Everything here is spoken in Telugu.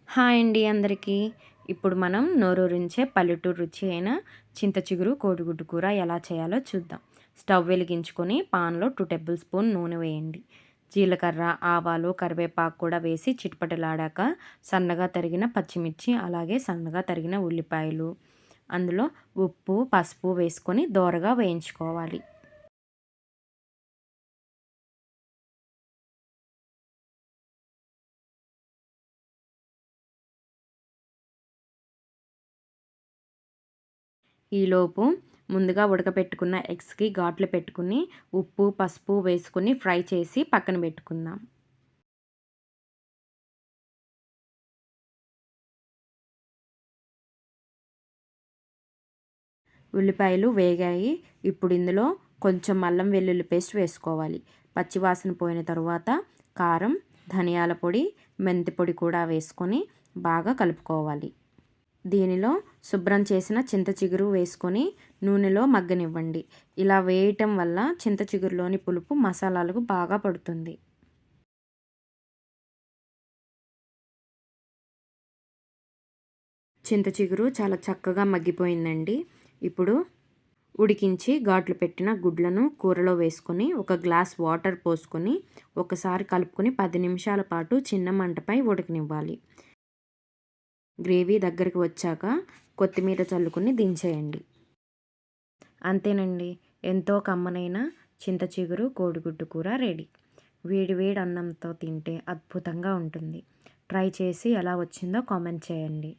హాయ్ అండి అందరికీ. ఇప్పుడు మనం నోరూరించే పల్లెటూరు రుచి అయిన చింత చిగురు కోడిగుడ్డు కూర ఎలా చేయాలో చూద్దాం. స్టవ్ వెలిగించుకొని పాన్లో 2 టేబుల్ స్పూన్ నూనె వేయండి. జీలకర్ర, ఆవాలు, కరివేపాకు కూడా వేసి చిటపటలాడాక సన్నగా తరిగిన పచ్చిమిర్చి, అలాగే సన్నగా తరిగిన ఉల్లిపాయలు, అందులో ఉప్పు, పసుపు వేసుకొని దోరగా వేయించుకోవాలి. ఈలోపు ముందుగా ఉడకపెట్టుకున్న ఎగ్స్‌కి ఘాట్లు పెట్టుకుని, ఉప్పు, పసుపు వేసుకొని ఫ్రై చేసి పక్కన పెట్టుకుందాం. ఉల్లిపాయలు వేగాయి. ఇప్పుడు ఇందులో కొంచెం అల్లం వెల్లుల్లి పేస్ట్ వేసుకోవాలి. పచ్చివాసన పోయిన తరువాత కారం, ధనియాల పొడి, మెంతి పొడి కూడా వేసుకొని బాగా కలుపుకోవాలి. దీనిలో శుభ్రం చేసిన చింత చిగురు వేసుకొని నూనెలో మగ్గనివ్వండి. ఇలా వేయటం వల్ల చింత చిగురులోని పులుపు మసాలాలకు బాగా పడుతుంది. చింత చిగురు చాలా చక్కగా మగ్గిపోయిందండి. ఇప్పుడు ఉడికించి ఘాట్లు పెట్టిన గుడ్లను కూరలో వేసుకొని ఒక గ్లాస్ వాటర్ పోసుకొని ఒకసారి కలుపుకొని 10 నిమిషాల పాటు చిన్న మంటపై ఉడకనివ్వాలి. గ్రేవీ దగ్గరికి వచ్చాక కొత్తిమీర చల్లుకొని దించేయండి. అంతేనండి, ఎంతో కమ్మనైన చింత చిగురు కోడిగుడ్డు కూర రెడీ. వేడి వేడి అన్నంతో తింటే అద్భుతంగా ఉంటుంది. ట్రై చేసి ఎలా వచ్చిందో కామెంట్ చేయండి.